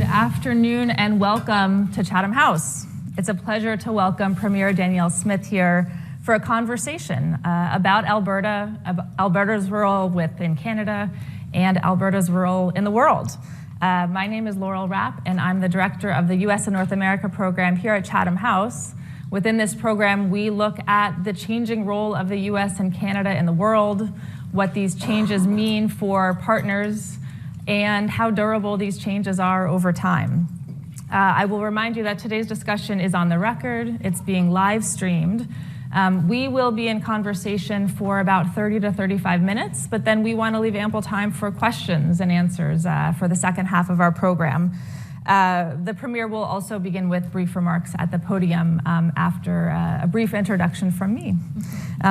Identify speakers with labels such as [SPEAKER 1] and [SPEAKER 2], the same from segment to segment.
[SPEAKER 1] afternoon and welcome to Chatham House. It's a pleasure to welcome Premier Danielle Smith here for a conversation about Alberta, Alberta's role within Canada, and Alberta's role in the world. My name is Laurel Rapp, and I'm the director of the U.S. and North America program here at Chatham House. Within this program, we look at the changing role of the U.S. and Canada in the world, what these changes mean for partners, and how durable these changes are over time. I will remind you that today's discussion is on the record. It's being live streamed. We will be in conversation for about 30 to 35 minutes, but then we want to leave ample time for questions and answers for the second half of our program. The Premier will also begin with brief remarks at the podium after a brief introduction from me.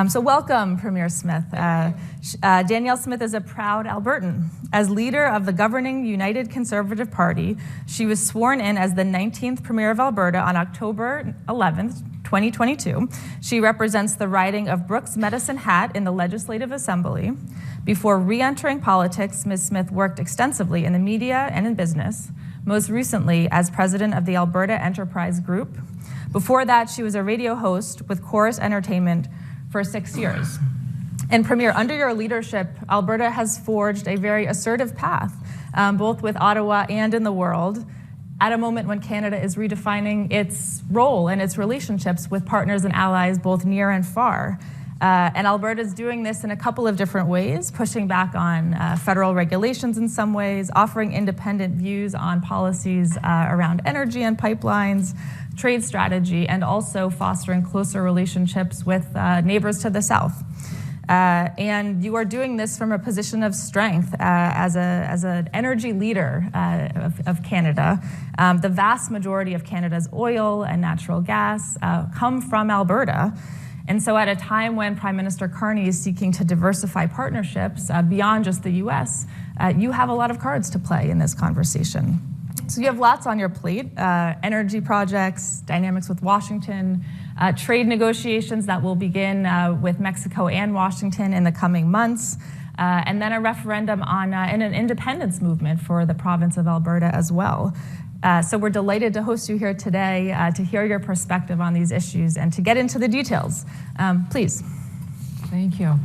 [SPEAKER 1] So welcome, Premier Smith. Danielle Smith is a proud Albertan. As leader of the governing United Conservative Party, she was sworn in as the 19th Premier of Alberta on October 11th, 2022. She represents the riding of Brooks Medicine Hat in the Legislative Assembly. Before re-entering politics, Ms. Smith worked extensively in the media and in business, most recently as president of the Alberta Enterprise Group. Before that, she was a radio host with Chorus Entertainment for 6 years. And Premier, under your leadership, Alberta has forged a very assertive path, both with Ottawa and in the world, at a moment when Canada is redefining its role and its relationships with partners and allies both near and far. And Alberta is doing this in a couple of different ways, pushing back on federal regulations in some ways, offering independent views on policies around energy and pipelines, trade strategy, and also fostering closer relationships with neighbors to the south. And you are doing this from a position of strength as an energy leader of Canada. The vast majority of Canada's oil and natural gas come from Alberta. And so at a time when Prime Minister Carney is seeking to diversify partnerships beyond just the U.S., you have a lot of cards to play in this conversation. So you have lots on your plate, energy projects, dynamics with Washington, trade negotiations that will begin with Mexico and Washington in the coming months, and then a referendum on and an independence movement for the province of Alberta as well. So we're delighted to host you here today to hear your perspective on these issues and to get into the details. Please.
[SPEAKER 2] Thank you.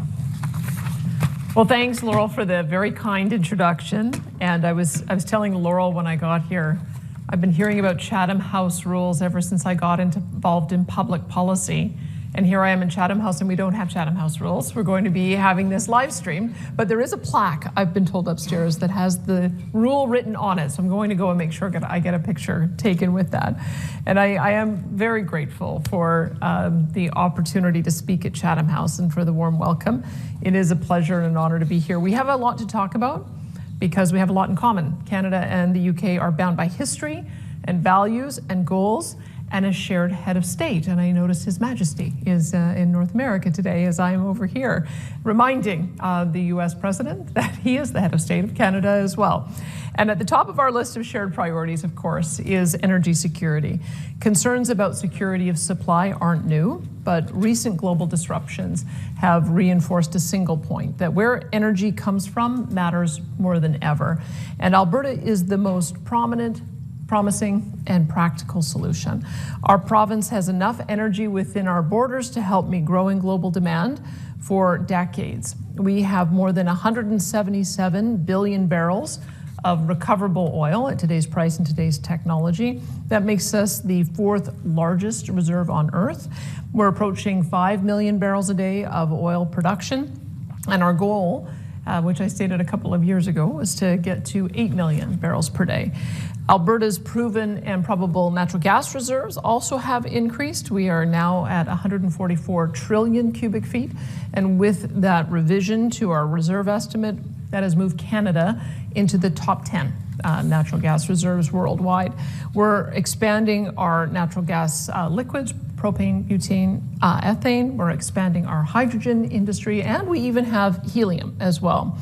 [SPEAKER 2] Well, thanks, Laurel, for the very kind introduction. And I was telling Laurel when I got here, I've been hearing about Chatham House rules ever since I got involved in public policy. And here I am in Chatham House, and we don't have Chatham House rules. We're going to be having this live stream, but there is a plaque, I've been told, upstairs that has the rule written on it. So I'm going to go and make sure I get a picture taken with that. And I am very grateful for the opportunity to speak at Chatham House and for the warm welcome. It is a pleasure and an honor to be here. We have a lot to talk about because we have a lot in common. Canada and the UK are bound by history and values and goals, and a shared head of state. And I notice His Majesty is in North America today as I am over here, reminding the US President that he is the head of state of Canada as well. And at the top of our list of shared priorities, of course, is energy security. Concerns about security of supply aren't new, but recent global disruptions have reinforced a single point, that where energy comes from matters more than ever. And Alberta is the most promising and practical solution. Our province has enough energy within our borders to help meet growing global demand for decades. We have more than 177 billion barrels of recoverable oil at today's price and today's technology. That makes us the fourth largest reserve on Earth. We're approaching 5 million barrels a day of oil production, and our goal, which I stated a couple of years ago, was to get to 8 million barrels per day. Alberta's proven and probable natural gas reserves also have increased. We are now at 144 trillion cubic feet. And with that revision to our reserve estimate, that has moved Canada into the top 10 natural gas reserves worldwide. We're expanding our natural gas liquids, propane, butane, ethane. We're expanding our hydrogen industry, and we even have helium as well.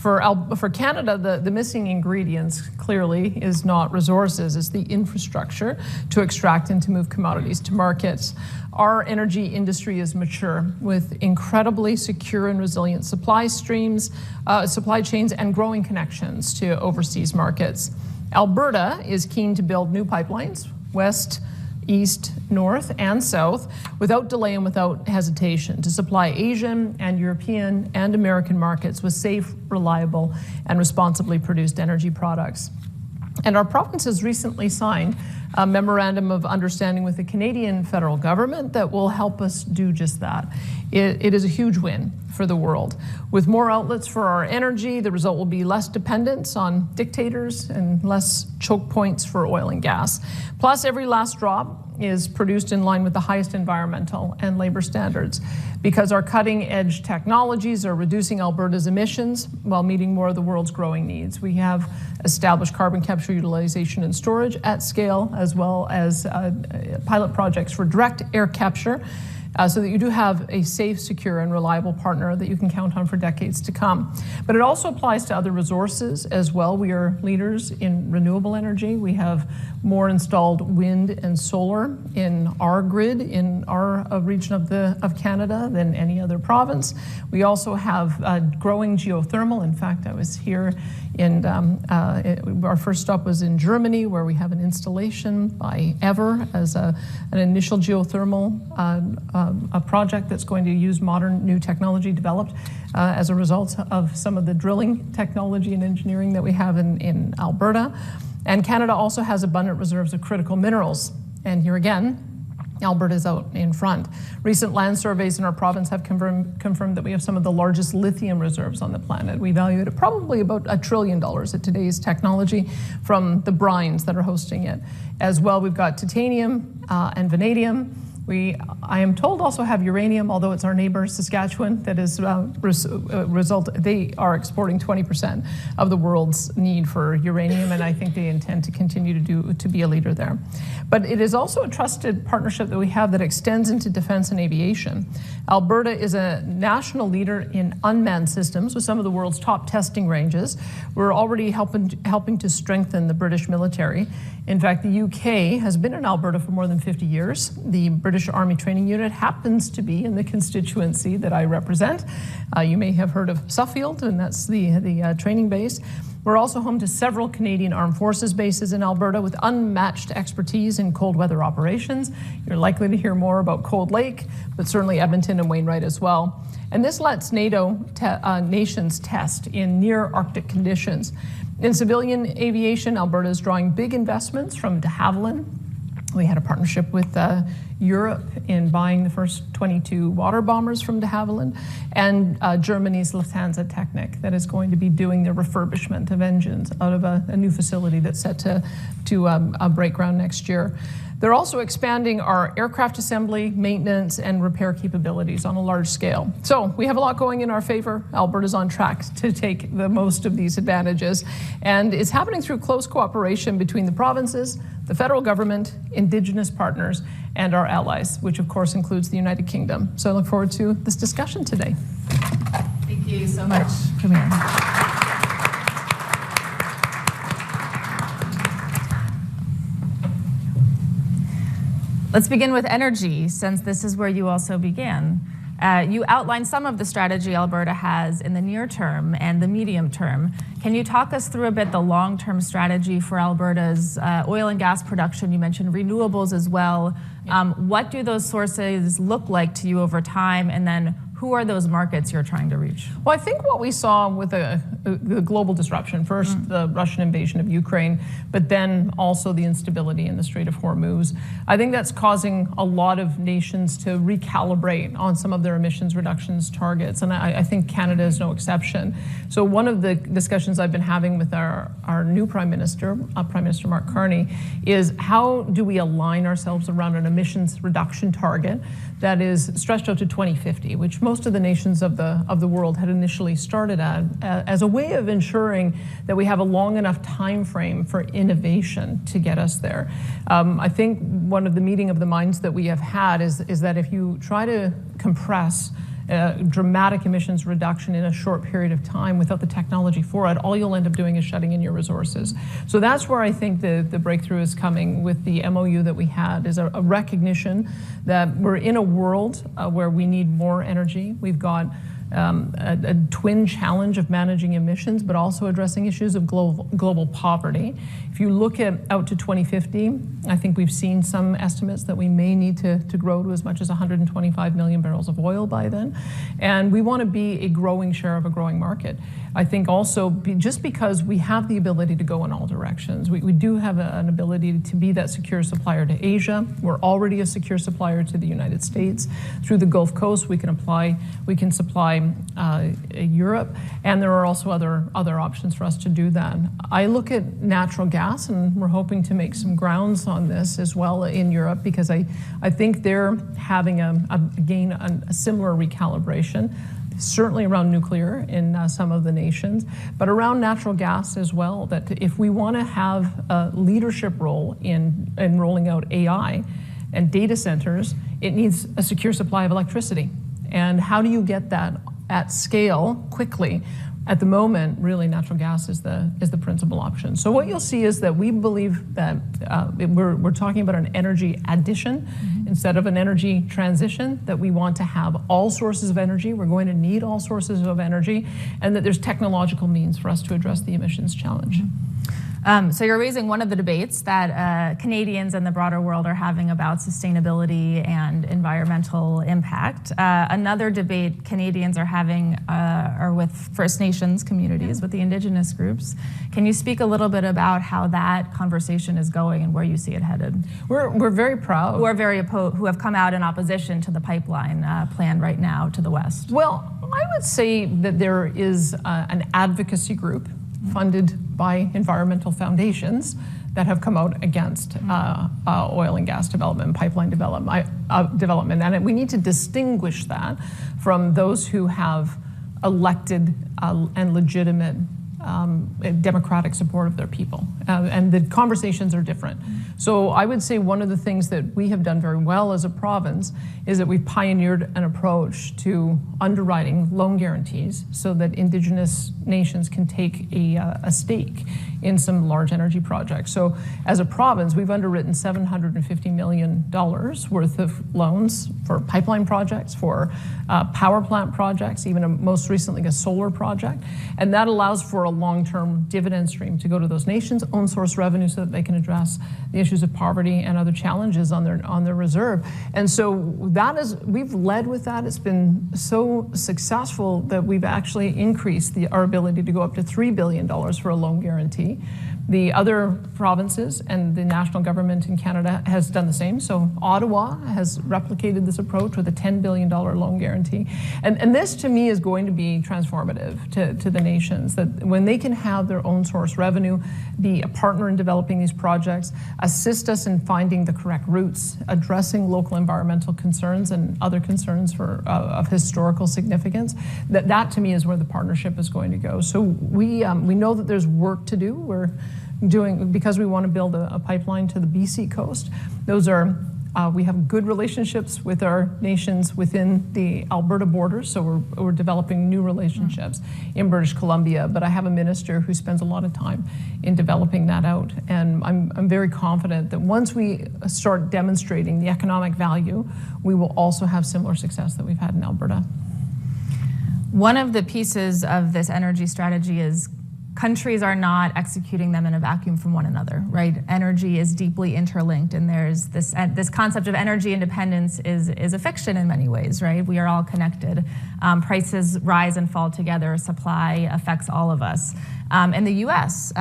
[SPEAKER 2] For Canada, the missing ingredients clearly is not resources, it's the infrastructure to extract and to move commodities to markets. Our energy industry is mature with incredibly secure and resilient supply chains, and growing connections to overseas markets. Alberta is keen to build new pipelines, west, east, north, and south, without delay and without hesitation, to supply Asian and European and American markets with safe, reliable, and responsibly produced energy products. And our province has recently signed a memorandum of understanding with the Canadian federal government that will help us do just that. It is a huge win for the world. With more outlets for our energy, the result will be less dependence on dictators and less choke points for oil and gas. Plus, every last drop is produced in line with the highest environmental and labor standards, because our cutting-edge technologies are reducing Alberta's emissions while meeting more of the world's growing needs. We have established carbon capture, utilization, and storage at scale, as well as pilot projects for direct air capture, so that you do have a safe, secure, and reliable partner that you can count on for decades to come. But it also applies to other resources as well. We are leaders in renewable energy. We have more installed wind and solar in our grid, in our region of Canada than any other province. We also have growing geothermal. In fact, I was here in, our first stop was in Germany, where we have an installation by Ever as an initial geothermal a project that's going to use modern new technology developed as a result of some of the drilling technology and engineering that we have in Alberta. And Canada also has abundant reserves of critical minerals. And here again, Alberta is out in front. Recent land surveys in our province have confirmed that we have some of the largest lithium reserves on the planet. We value it at probably about $1 trillion at today's technology from the brines that are hosting it. As well, we've got titanium and vanadium. I am told, also have uranium, although it's our neighbor Saskatchewan that is they are exporting 20% of the world's need for uranium, and I think they intend to continue to be a leader there. But it is also a trusted partnership that we have that extends into defense and aviation. Alberta is a national leader in unmanned systems with some of the world's top testing ranges. We're already helping to strengthen the British military. In fact, the UK has been in Alberta for more than 50 years. The British Army Training Unit happens to be in the constituency that I represent. You may have heard of Suffield, and that's the training base. We're also home to several Canadian Armed Forces bases in Alberta with unmatched expertise in cold weather operations. You're likely to hear more about Cold Lake, but certainly Edmonton and Wainwright as well. And this lets NATO nations test in near Arctic conditions. In civilian aviation, Alberta is drawing big investments from de Havilland. We had a partnership with Europe in buying the first 22 water bombers from de Havilland, and Germany's Lufthansa Technik that is going to be doing the refurbishment of engines out of a new facility that's set to break ground next year. They're also expanding our aircraft assembly, maintenance, and repair capabilities on a large scale. So we have a lot going in our favor. Alberta's on track to take the most of these advantages, and it's happening through close cooperation between the provinces, the federal government, Indigenous partners, and our allies, which of course includes the United Kingdom. So I look forward to this discussion today.
[SPEAKER 1] Thank you so much, Premier. Let's begin with energy, since this is where you also began. You outlined some of the strategy Alberta has in the near term and the medium term. Can you talk us through a bit the long-term strategy for Alberta's oil and gas production? You mentioned renewables as well. What do those sources look like to you over time? And then who are those markets you're trying to reach? Well, I think what we saw with the global disruption, first the Russian invasion of Ukraine, but then also the instability in the Strait of Hormuz, I think that's causing a lot of nations to recalibrate on some of their emissions reductions targets, and I think Canada is no exception. So one of the discussions I've been having with our new Prime Minister, Prime Minister Mark Carney, is how do we align ourselves around an emissions reduction target that is stretched out to 2050, which most of the nations of the world had initially started at, as a way of ensuring that we have a long enough time frame for innovation to get us there. I think one of the meeting of the minds that we have had is that if you try to compress dramatic emissions reduction in a short period of time without the technology for it, all you'll end up doing is shutting in your resources. So that's where I think the breakthrough is coming with the MOU that we had, is a recognition that we're in a world where we need more energy. We've got
[SPEAKER 2] a twin challenge of managing emissions, but also addressing issues of global poverty. If you look out to 2050, I think we've seen some estimates that we may need to grow to as much as 125 million barrels of oil by then. And we want to be a growing share of a growing market. I think also just because we have the ability to go in all directions, we do have an ability to be that secure supplier to Asia. We're already a secure supplier to the United States. Through the Gulf Coast, we can supply Europe, and there are also other options for us to do that. I look at natural gas, and we're hoping to make some grounds on this as well in Europe, because I think they're having a similar recalibration, certainly around nuclear in some of the nations, but around natural gas as well, that if we want to have a leadership role in rolling out AI and data centers, it needs a secure supply of electricity. And how do you get that at scale quickly? At the moment, really, natural gas is the principal option. So what you'll see is that we believe that we're talking about an energy addition instead of an energy transition, that we want to have all sources of energy. We're going to need all sources of energy, and that there's technological means for us to address the emissions challenge.
[SPEAKER 1] So you're raising one of the debates that Canadians and the broader world are having about sustainability and environmental impact. Another debate Canadians are having are with First Nations communities, with the Indigenous groups. Can you speak a little bit about how that conversation is going and where you see it headed?
[SPEAKER 2] We're very proud.
[SPEAKER 1] Who have come out in opposition to the pipeline plan right now to the west.
[SPEAKER 2] Well, I would say that there is an advocacy group funded by environmental foundations that have come out against oil and gas development and pipeline development. And we need to distinguish that from those who have elected and legitimate democratic support of their people. And the conversations are different. So I would say one of the things that we have done very well as a province is that we've pioneered an approach to underwriting loan guarantees so that Indigenous nations can take a stake in some large energy projects. So as a province, we've underwritten $750 million worth of loans for pipeline projects, for power plant projects, even most recently a solar project. And that allows for a long-term dividend stream to go to those nations, own source revenue, so that they can address the issues of poverty and other challenges on their reserve. And so we've led with that. It's been so successful that we've actually increased our ability to go up to $3 billion for a loan guarantee. The other provinces and the national government in Canada has done the same. So Ottawa has replicated this approach with a $10 billion loan guarantee. And this, to me, is going to be transformative to the nations, that when they can have their own source revenue, be a partner in developing these projects, assist us in finding the correct routes, addressing local environmental concerns and other concerns of historical significance, that to me is where the partnership is going to go. So we know that there's work to do. We're doing, because we want to build a pipeline to the BC coast. We have good relationships with our nations within the Alberta borders, so we're developing new relationships in British Columbia. But I have a minister who spends a lot of time in developing that out, and I'm very confident that once we start demonstrating the economic value, we will also have similar success that we've had in Alberta.
[SPEAKER 1] One of the pieces of this energy strategy is countries are not executing them in a vacuum from one another, right? Energy is deeply interlinked, and there's this concept of energy independence is a fiction in many ways, right? We are all connected. Prices rise and fall together. Supply affects all of us. And the U.S.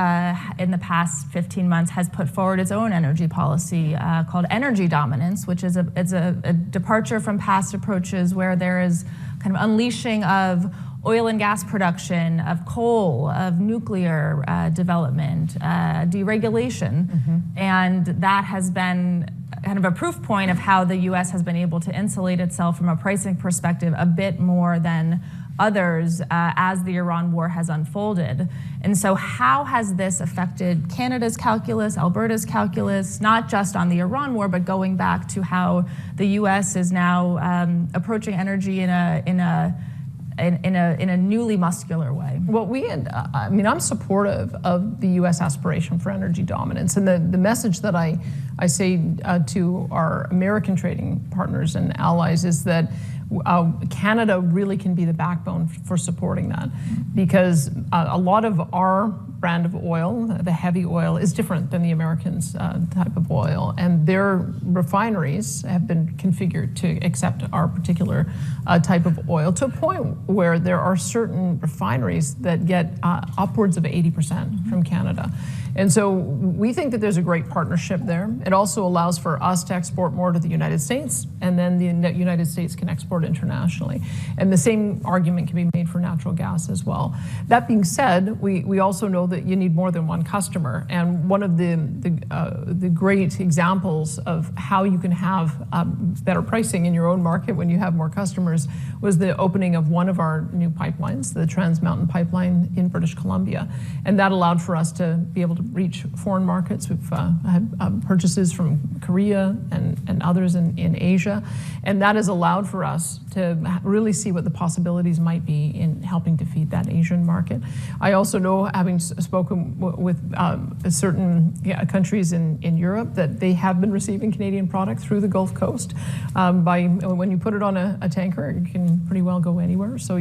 [SPEAKER 1] In the past 15 months has put forward its own energy policy called energy dominance, which is a departure from past approaches where there is kind of unleashing of oil and gas production, of coal, of nuclear development, deregulation. And that has been kind of a proof point of how the U.S. has been able to insulate itself from a pricing perspective a bit more than others as the Iran war has unfolded. And so how has this affected Canada's calculus, Alberta's calculus, not just on the Iran war, but going back to how the U.S. is now approaching energy in a newly muscular way?
[SPEAKER 2] Well, I'm supportive of the U.S. aspiration for energy dominance. And the message that I say to our American trading partners and allies is that Canada really can be the backbone for supporting that, because a lot of our brand of oil, the heavy oil, is different than the Americans' type of oil, and their refineries have been configured to accept our particular type of oil, to a point where there are certain refineries that get upwards of 80% from Canada. And so we think that there's a great partnership there. It also allows for us to export more to the United States, and then the United States can export internationally. And the same argument can be made for natural gas as well. That being said, we also know that you need more than one customer. And one of the great examples of how you can have better pricing in your own market when you have more customers was the opening of one of our new pipelines, the Trans Mountain Pipeline in British Columbia. And that allowed for us to be able to reach foreign markets. We've had purchases from Korea and others in Asia, and that has allowed for us to really see what the possibilities might be in helping to feed that Asian market. I also know, having spoken with certain countries in Europe, that they have been receiving Canadian product through the Gulf Coast. When you put it on a tanker, it can pretty well go anywhere. So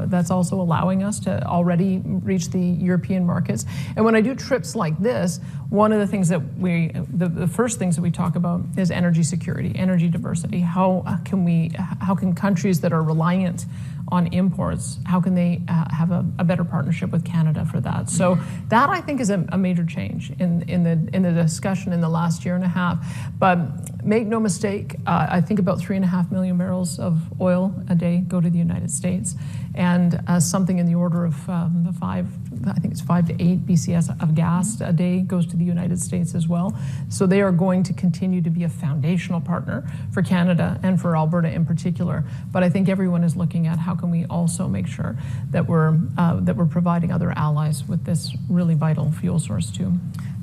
[SPEAKER 2] that's also allowing us to already reach the European markets. And when I do trips like this, one of the things that the first things that we talk about is energy security, energy diversity. How can countries that are reliant on imports, how can they have a better partnership with Canada for that? So that, I think, is a major change in the discussion in the last year and a half. But make no mistake, I think about 3.5 million barrels of oil a day go to the United States, and something in the order of 5 to 8 BCS of gas a day goes to the United States as well. So they are going to continue to be a foundational partner for Canada and for Alberta in particular. But I think everyone is looking at how can we also make sure that we're providing other allies with this really vital fuel source too.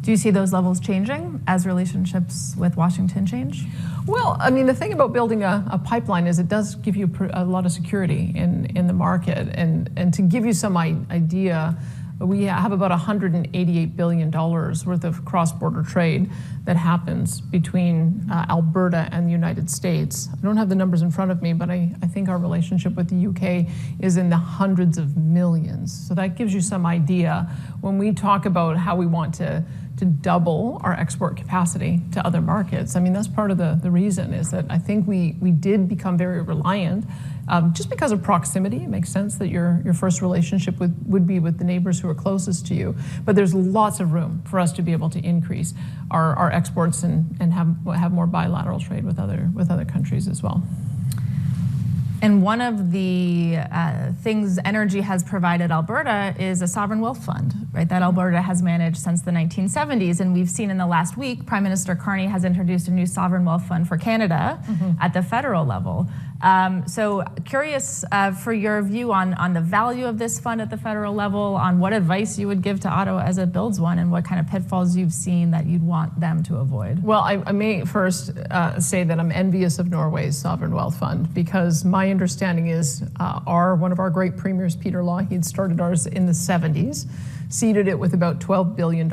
[SPEAKER 1] Do you see those levels changing as relationships with Washington change?
[SPEAKER 2] Well, I mean, the thing about building a pipeline is it does give you a lot of security in the market. And to give you some idea, we have about $188 billion worth of cross-border trade that happens between Alberta and the United States. I don't have the numbers in front of me, but I think our relationship with the UK is in the hundreds of millions. So that gives you some idea when we talk about how we want to double our export capacity to other markets. I mean, that's part of the reason, is that I think we did become very reliant just because of proximity. It makes sense that your first relationship would be with the neighbors who are closest to you. But there's lots of room for us to be able to increase our exports and have more bilateral trade with other countries as well.
[SPEAKER 1] And one of the things energy has provided Alberta is a sovereign wealth fund, right? That Alberta has managed since the 1970s. And we've seen in the last week, Prime Minister Carney has introduced a new sovereign wealth fund for Canada at the federal level. So curious for your view on the value of this fund at the federal level, on what advice you would give to Ottawa as it builds one, and what kind of pitfalls you've seen that you'd want them to avoid.
[SPEAKER 2] Well, I may first say that I'm envious of Norway's sovereign wealth fund, because my understanding is one of our great premiers, Peter Lougheed, started ours in the 70s, seeded it with about $12 billion.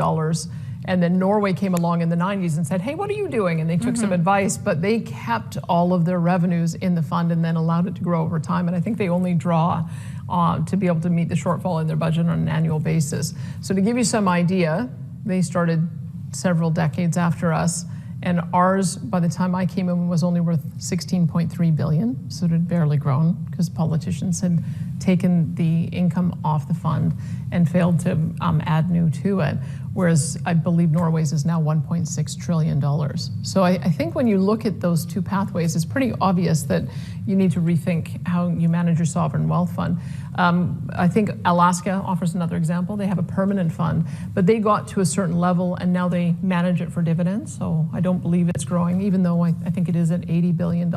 [SPEAKER 2] And then Norway came along in the 90s and said, hey, what are you doing? And they took some advice, but they kept all of their revenues in the fund and then allowed it to grow over time. And I think they only draw to be able to meet the shortfall in their budget on an annual basis. So to give you some idea, they started several decades after us. And ours, by the time I came in, was only worth $16.3 billion. So it had barely grown because politicians had taken the income off the fund and failed to add new to it. Whereas I believe Norway's is now $1.6 trillion. So I think when you look at those two pathways, it's pretty obvious that you need to rethink how you manage your sovereign wealth fund. I think Alaska offers another example. They have a permanent fund, but they got to a certain level and now they manage it for dividends. So I don't believe it's growing, even though I think it is at $80 billion.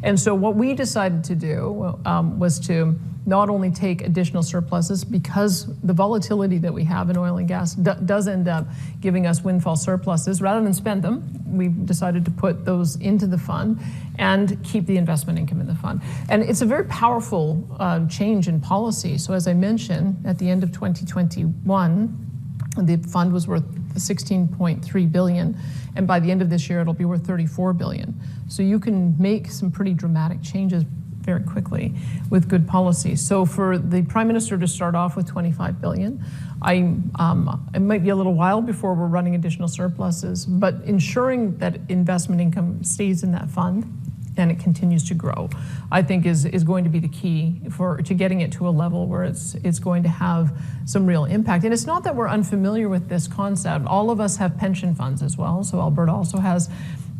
[SPEAKER 2] And so what we decided to do was to not only take additional surpluses, because the volatility that we have in oil and gas does end up giving us windfall surpluses. Rather than spend them, we've decided to put those into the fund and keep the investment income in the fund. And it's a very powerful change in policy. So as I mentioned, at the end of 2021, the fund was worth $16.3 billion, and by the end of this year, it'll be worth $34 billion. So you can make some pretty dramatic changes very quickly with good policy. So for the Prime Minister to start off with $25 billion, it might be a little while before we're running additional surpluses, but ensuring that investment income stays in that fund and it continues to grow, I think is going to be the key to getting it to a level where it's going to have some real impact. And it's not that we're unfamiliar with this concept. All of us have pension funds as well. So Alberta also has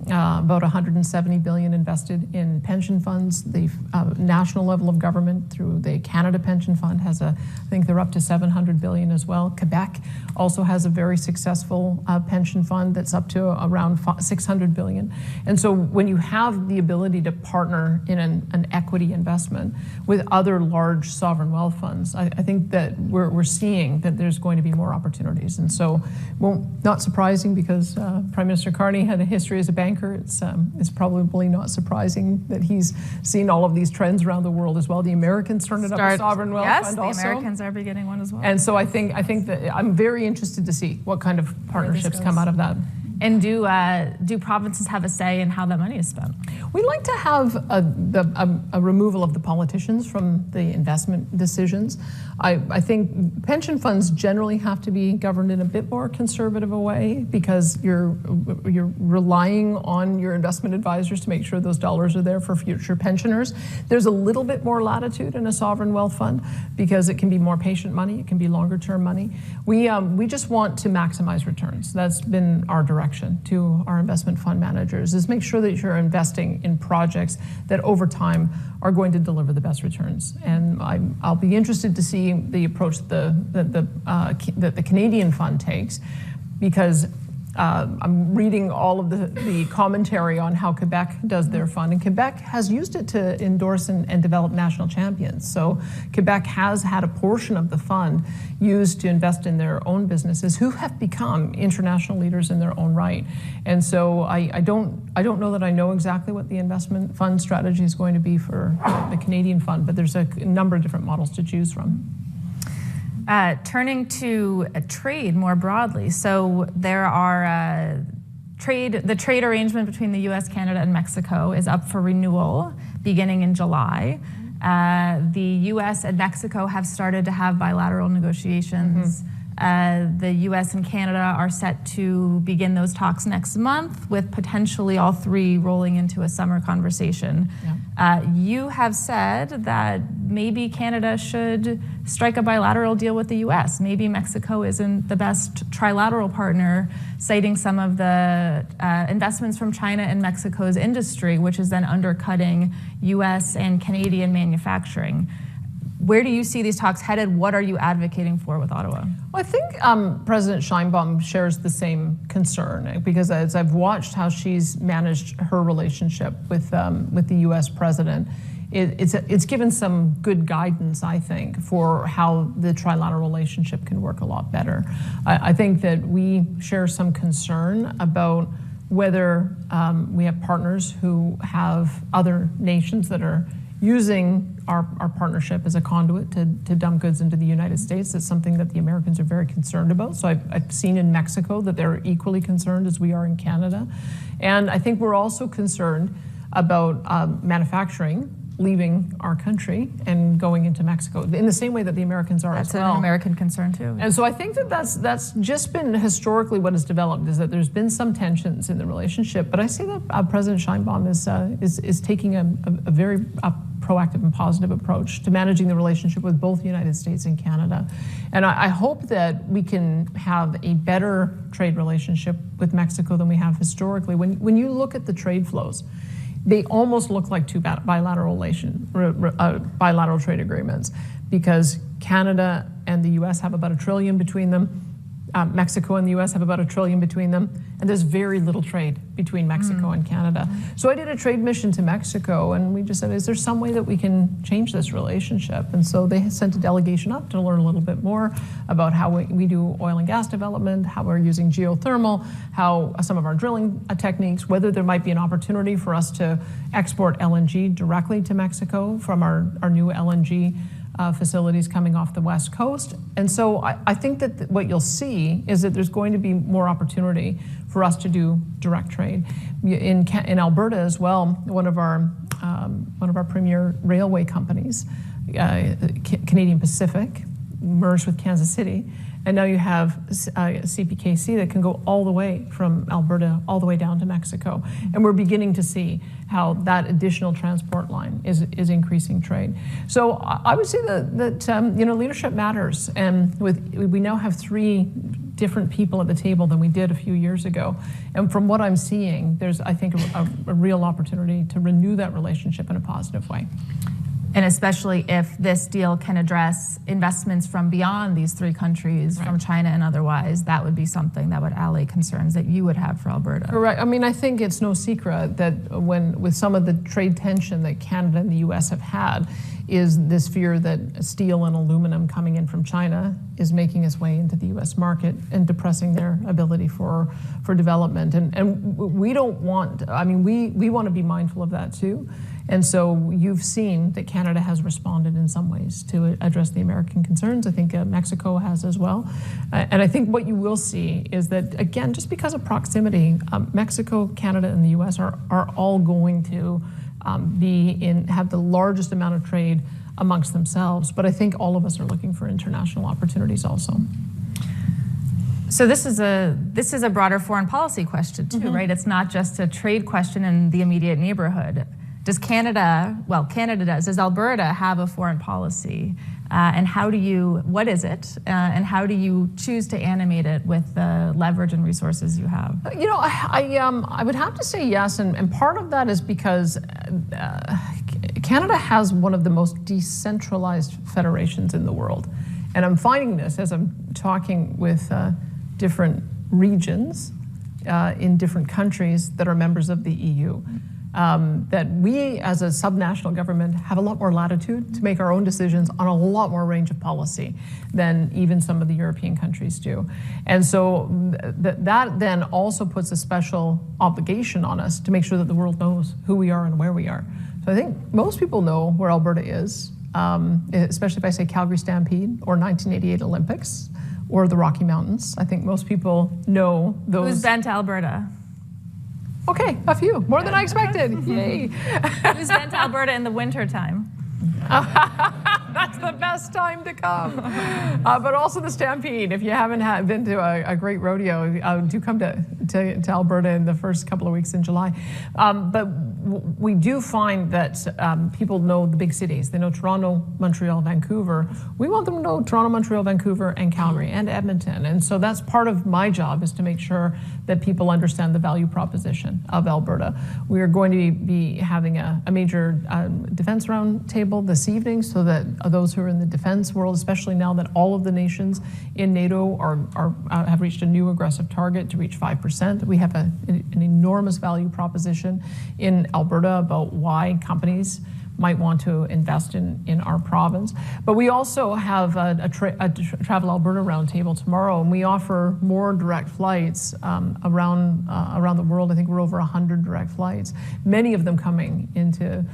[SPEAKER 2] about $170 billion invested in pension funds. The national level of government through the Canada Pension Fund has I think they're up to $700 billion as well. Quebec also has a very successful pension fund that's up to around $600 billion. And so when you have the ability to partner in an equity investment with other large sovereign wealth funds, I think that we're seeing that there's going to be more opportunities. And so, well, not surprising because Prime Minister Carney had a history as a banker. It's probably not surprising that he's seen all of these trends around the world as well. The Americans turned up a sovereign wealth fund also.
[SPEAKER 1] Yes, the Americans are beginning one as well.
[SPEAKER 2] And so I think that I'm very interested to see what kind of partnerships come out of that.
[SPEAKER 1] And do provinces have a say in how that money is spent?
[SPEAKER 2] We like to have a removal of the politicians from the investment decisions. I think pension funds generally have to be governed in a bit more conservative a way because you're relying on your investment advisors to make sure those dollars are there for future pensioners. There's a little bit more latitude in a sovereign wealth fund because it can be more patient money, it can be longer term money. We just want to maximize returns. That's been our direction to our investment fund managers, is make sure that you're investing in projects that over time are going to deliver the best returns. And I'll be interested to see the approach that the Canadian fund takes, because I'm reading all of the commentary on how Quebec does their fund, and Quebec has used it to endorse and develop national champions. So Quebec has had a portion of the fund used to invest in their own businesses who have become international leaders in their own right. And so I don't know that I know exactly what the investment fund strategy is going to be for the Canadian fund, but there's a number of different models to choose from.
[SPEAKER 1] Turning to trade more broadly, so there are the trade arrangement between the U.S., Canada, and Mexico is up for renewal beginning in July. The U.S. and Mexico have started to have bilateral negotiations. The U.S. and Canada are set to begin those talks next month, with potentially all three rolling into a summer conversation. Yeah. You have said that maybe Canada should strike a bilateral deal with the U.S. Maybe Mexico isn't the best trilateral partner, citing some of the investments from China in Mexico's industry, which is then undercutting U.S. and Canadian manufacturing. Where do you see these talks headed? What are you advocating for with Ottawa?
[SPEAKER 2] Well, I think President Sheinbaum shares the same concern, because as I've watched how she's managed her relationship with the U.S. president, it's given some good guidance, I think, for how the trilateral relationship can work a lot better. I think that we share some concern about whether we have partners who have other nations that are using our partnership as a conduit to dump goods into the United States. That's something that the Americans are very concerned about. So I've seen in Mexico that they're equally concerned as we are in Canada. And I think we're also concerned about manufacturing leaving our country and going into Mexico in the same way that the Americans are as well.
[SPEAKER 1] That's an American concern too.
[SPEAKER 2] And so I think that that's just been historically what has developed, is that there's been some tensions in the relationship. But I see that President Sheinbaum is taking a very proactive and positive approach to managing the relationship with both the United States and Canada. And I hope that we can have a better trade relationship with Mexico than we have historically. When you look at the trade flows, they almost look like two bilateral trade agreements, because Canada and the U.S. have about $1 trillion between them. Mexico and the U.S. have about $1 trillion between them, and there's very little trade between Mexico and Canada. So I did a trade mission to Mexico, and we just said, is there some way that we can change this relationship? And so they sent a delegation up to learn a little bit more about how we do oil and gas development, how we're using geothermal, how some of our drilling techniques, whether there might be an opportunity for us to export LNG directly to Mexico from our new LNG facilities coming off the West Coast. And so I think that what you'll see is that there's going to be more opportunity for us to do direct trade. In Alberta as well, one of our one of our premier railway companies, Canadian Pacific, merged with Kansas City. And now you have CPKC that can go all the way from Alberta all the way down to Mexico. And we're beginning to see how that additional transport line is increasing trade. So I would say that leadership matters. And we now have 3 different people at the table than we did a few years ago. And from what I'm seeing, there's, I think, a real opportunity to renew that relationship in a positive way.
[SPEAKER 1] And especially if this deal can address investments from beyond these 3 countries, right, from China and otherwise, that would be something that would allay concerns that you would have for Alberta.
[SPEAKER 2] Correct. I mean, I think it's no secret that with some of the trade tension that Canada and the U.S. have had, is this fear that steel and aluminum coming in from China is making its way into the U.S. market and depressing their ability for development. And we don't want, I mean, we want to be mindful of that too. And so you've seen that Canada has responded in some ways to address the American concerns. I think Mexico has as well. And I think what you will see is that, again, just because of proximity, Mexico, Canada, and the U.S. are all going to have the largest amount of trade amongst themselves. But I think all of us are looking for international opportunities also.
[SPEAKER 1] So this is a broader foreign policy question too, right? It's not just a trade question in the immediate neighborhood. Does Canada does Alberta have a foreign policy? And what is it? And how do you choose to animate it with the leverage and resources you have?
[SPEAKER 2] You know, I would have to say yes. And part of that is because Canada has one of the most decentralized federations in the world. And I'm finding this as I'm talking with different regions in different countries that are members of the EU. That we as a subnational government have a lot more latitude to make our own decisions on a lot more range of policy than even some of the European countries do. And so that then also puts a special obligation on us to make sure that the world knows who we are and where we are. So I think most people know where Alberta is, especially if I say Calgary Stampede or 1988 Olympics or the Rocky Mountains. I think most people know those.
[SPEAKER 1] Who's been to Alberta?
[SPEAKER 2] Okay, a few. More than I expected. Yay.
[SPEAKER 1] Who's been to Alberta in the wintertime?
[SPEAKER 2] That's the best time to come. But also the Stampede. If you haven't been to a great rodeo, do come to Alberta in the first couple of weeks in July. But we do find that people know the big cities. They know Toronto, Montreal, Vancouver. We want them to know Toronto, Montreal, Vancouver, and Calgary, and Edmonton. And so that's part of my job, is to make sure that people understand the value proposition of Alberta. We are going to be having a major defense roundtable this evening, so that those who are in the defense world, especially now that all of the nations in NATO have reached a new aggressive target to reach 5%. We have an enormous value proposition in Alberta about why companies might want to invest in our province. But we also have a Travel Alberta roundtable tomorrow, and we offer more direct flights around the world. I think we're over 100 direct flights, many of them coming into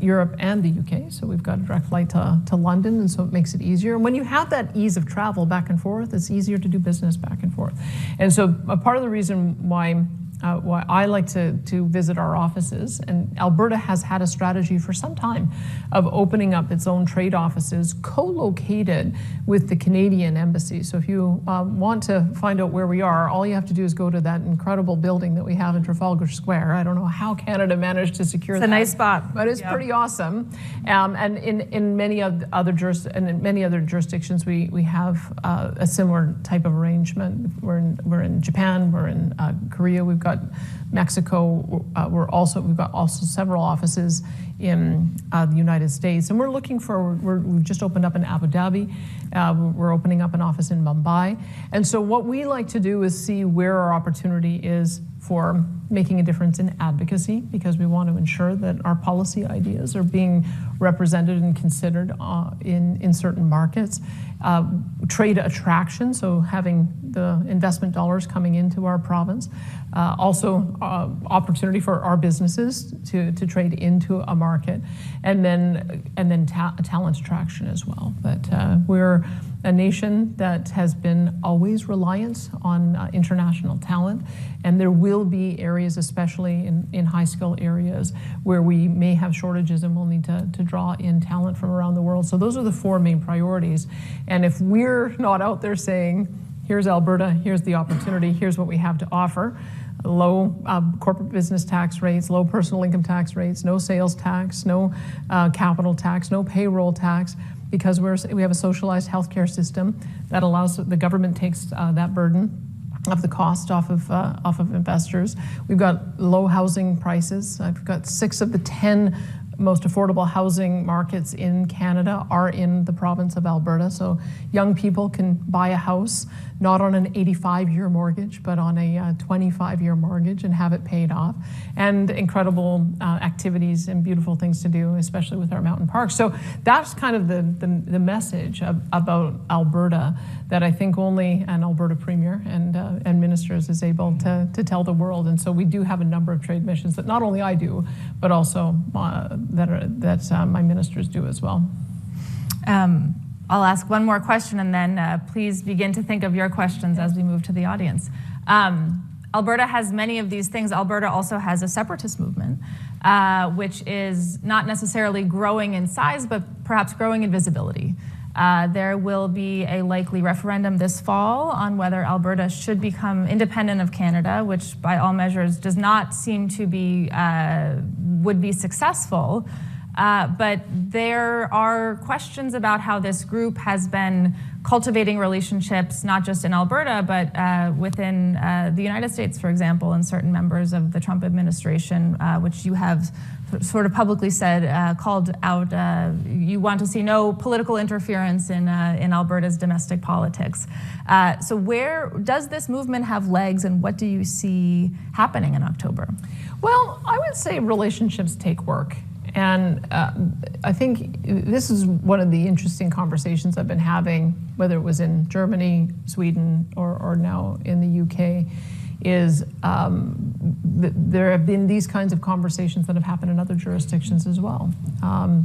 [SPEAKER 2] Europe and the UK. So we've got a direct flight to London, and so it makes it easier. And when you have that ease of travel back and forth, it's easier to do business back and forth. And so a part of the reason why I like to visit our offices, and Alberta has had a strategy for some time of opening up its own trade offices co-located with the Canadian embassy. So if you want to find out where we are, all you have to do is go to that incredible building that we have in Trafalgar Square. I don't know how Canada managed to secure that.
[SPEAKER 1] It's a nice spot.
[SPEAKER 2] But it's pretty awesome. And in many other jurisdictions, we have a similar type of arrangement. We're in Japan, we're in Korea, we've got Mexico. We've got also several offices in the United States, and we've just opened up in Abu Dhabi. We're opening up an office in Mumbai, and so what we like to do is see where our opportunity is for making a difference in advocacy, because we want to ensure that our policy ideas are being represented and considered in certain markets. Trade attraction, so having the investment dollars coming into our province. Also, opportunity for our businesses to trade into a market. market, and then talent attraction as well. But we're a nation that has been always reliant on international talent, and there will be areas, especially in high-skill areas, where we may have shortages and we'll need to draw in talent from around the world. So those are the four main priorities. And if we're not out there saying, here's Alberta, here's the opportunity, here's what we have to offer, low corporate business tax rates, low personal income tax rates, no sales tax, no capital tax, no payroll tax, because we have a socialized healthcare system that allows the government takes that burden of the cost off of investors. We've got low housing prices. I've got 6 of the 10 most affordable housing markets in Canada are in the province of Alberta. So young people can buy a house, not on an 85-year mortgage, but on a 25-year mortgage and have it paid off. And incredible activities and beautiful things to do, especially with our mountain parks. So that's kind of the message about Alberta that I think only an Alberta Premier and ministers is able to tell the world. And so we do have a number of trade missions that not only I do, but also that my ministers do as well.
[SPEAKER 1] I'll ask one more question, and then please begin to think of your questions as we move to the audience. Alberta has many of these things. Alberta also has a separatist movement, which is not necessarily growing in size, but perhaps growing in visibility. There will be a likely referendum this fall on whether Alberta should become independent of Canada, which by all measures does not seem to be, would be successful. But there are questions about how this group has been cultivating relationships, not just in Alberta, but within the United States, for example, and certain members of the Trump administration, which you have sort of publicly said, called out, you want to see no political interference in Alberta's domestic politics. So where does this movement have legs, and what do you see happening in October?
[SPEAKER 2] Well, I would say relationships take work. And I think this is one of the interesting conversations I've been having, whether it was in Germany, Sweden, or now in the UK, is there have been these kinds of conversations that have happened in other jurisdictions as well.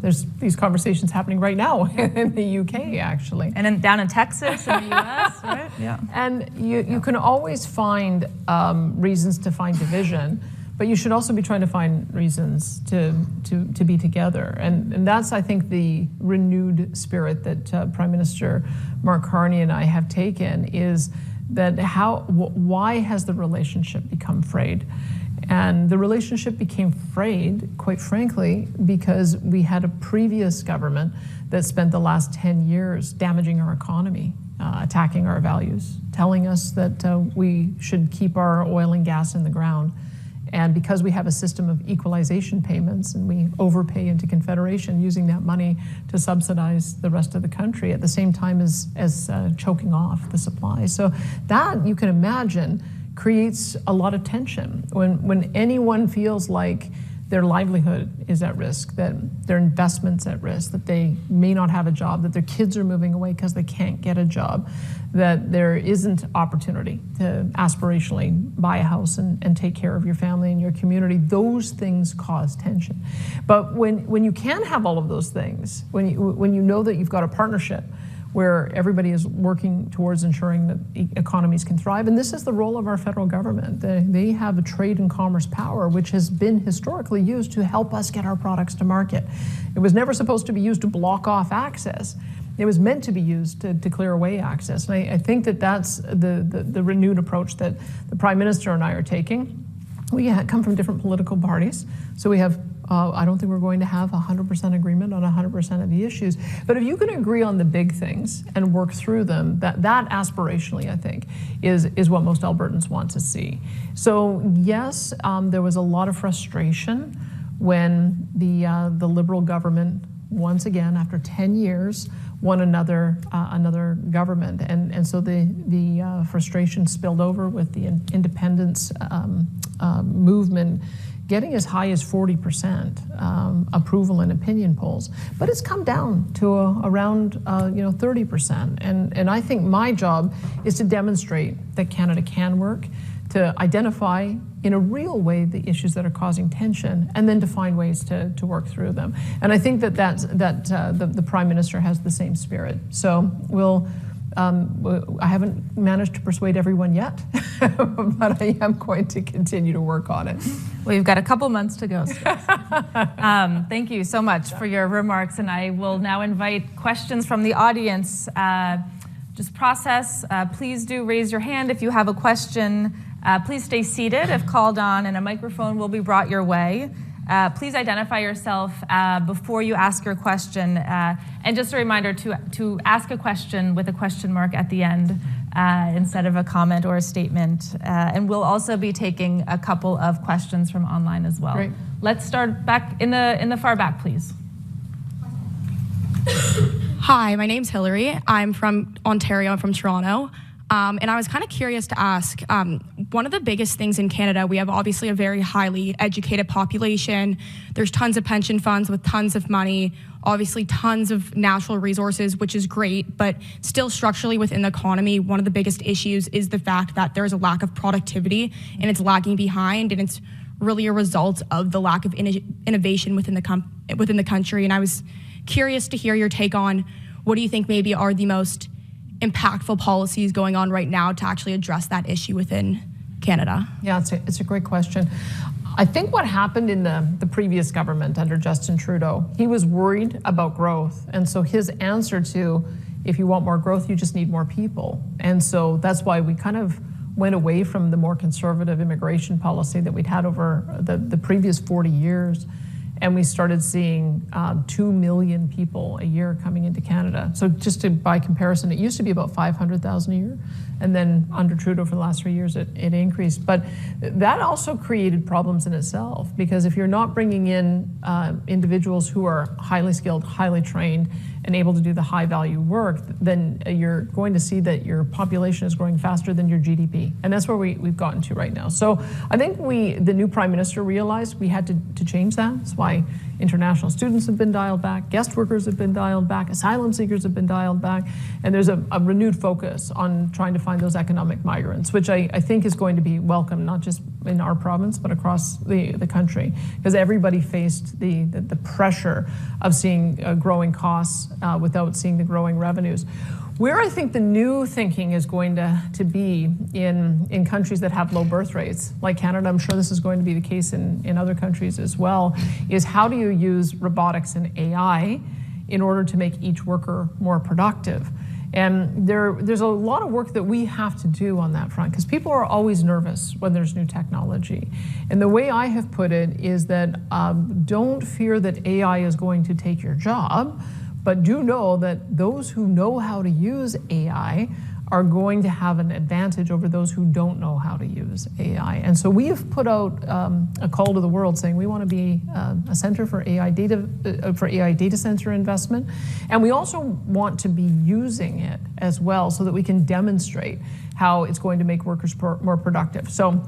[SPEAKER 2] There's these conversations happening right now in the UK, actually.
[SPEAKER 1] And down in Texas, in the US, right? Yeah.
[SPEAKER 2] And you can always find reasons to find division, but you should also be trying to find reasons to be together. And that's, I think, the renewed spirit that Prime Minister Mark Carney and I have taken, is that why has the relationship become frayed? And the relationship became frayed, quite frankly, because we had a previous government that spent the last 10 years damaging our economy, attacking our values, telling us that we should keep our oil and gas in the ground. And because we have a system of equalization payments and we overpay into Confederation, using that money to subsidize the rest of the country at the same time as choking off the supply. So that, you can imagine, creates a lot of tension when anyone feels like their livelihood is at risk, that their investment's at risk, that they may not have a job, that their kids are moving away because they can't get a job, that there isn't opportunity to aspirationally buy a house and take care of your family and your community. Those things cause tension. But when you can have all of those things, when you know that you've got a partnership where everybody is working towards ensuring that economies can thrive. And this is the role of our federal government. They have a trade and commerce power, which has been historically used to help us get our products to market. It was never supposed to be used to block off access. It was meant to be used to clear away access. And I think that that's the renewed approach that the Prime Minister and I are taking. We come from different political parties, so we have I don't think we're going to have 100% agreement on 100% of the issues. But if you can agree on the big things and work through them, that aspirationally, I think, is what most Albertans want to see. So yes, there was a lot of frustration when the Liberal government, once again, after 10 years, won another government. And so the frustration spilled over with the independence movement getting as high as 40% approval in opinion polls. But it's come down to around 30%. And I think my job is to demonstrate that Canada can work, to identify in a real way the issues that are causing tension, and then to find ways to work through them. And I think that the Prime Minister has the same spirit. So I haven't managed to persuade everyone yet, but I am going to continue to work on it.
[SPEAKER 1] Well, you've got a couple months to go. Thank you so much for your remarks, and I will now invite questions from the audience. Just process. Please do raise your hand if you have a question. Please stay seated if called on, and a microphone will be brought your way. Please identify yourself before you ask your question. And just a reminder to ask a question with a question mark at the end instead of a comment or a statement. And we'll also be taking a couple of questions from online as well.
[SPEAKER 2] Great.
[SPEAKER 1] Let's start back in the far back, please.
[SPEAKER 3] Hi, my name's Hillary. I'm from Ontario. I'm from Toronto. And I was kind of curious to ask, one of the biggest things in Canada, we have obviously a very highly educated population. There's tons of pension funds with tons of money, obviously tons of natural resources, which is great, but still structurally within the economy, one of the biggest issues is the fact that there's a lack of productivity and it's lagging behind, and it's really a result of the lack of innovation within the country. And I was curious to hear your take on what do you think maybe are the most impactful policies going on right now to actually address that issue within Canada?
[SPEAKER 2] Yeah, it's a great question. I think what happened in the previous government under Justin Trudeau, he was worried about growth. And so his answer to, if you want more growth, you just need more people. And so that's why we kind of went away from the more conservative immigration policy that we'd had over the previous 40 years. And we started seeing 2 million people a year coming into Canada. So just by comparison, it used to be about 500,000 a year. And then under Trudeau for the last 3 years, it increased. But that also created problems in itself, because if you're not bringing in individuals who are highly skilled, highly trained, and able to do the high value work, then you're going to see that your population is growing faster than your GDP. And that's where we've gotten to right now. So I think the new Prime Minister realized we had to change that. That's why international students have been dialed back, guest workers have been dialed back, asylum seekers have been dialed back, and there's a renewed focus on trying to find those economic migrants, which I think is going to be welcome, not just in our province, but across the country, because everybody faced the pressure of seeing growing costs without seeing the growing revenues. Where I think the new thinking is going to be in countries that have low birth rates, like Canada, I'm sure this is going to be the case in other countries as well, is how do you use robotics and AI in order to make each worker more productive? And there's a lot of work that we have to do on that front, because people are always nervous when there's new technology. And the way I have put it is that don't fear that AI is going to take your job, but do know that those who know how to use AI are going to have an advantage over those who don't know how to use AI. And so we have put out a call to the world saying we want to be a center for AI data center investment. And we also want to be using it as well so that we can demonstrate how it's going to make workers more productive. So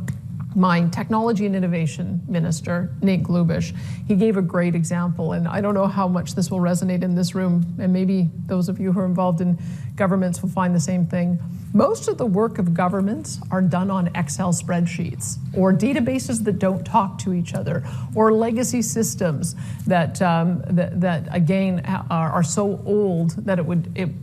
[SPEAKER 2] my technology and innovation minister, Nate Glubish, he gave a great example, and I don't know how much this will resonate in this room, and maybe those of you who are involved in governments will find the same thing. Most of the work of governments are done on Excel spreadsheets or databases that don't talk to each other, or legacy systems that again are so old that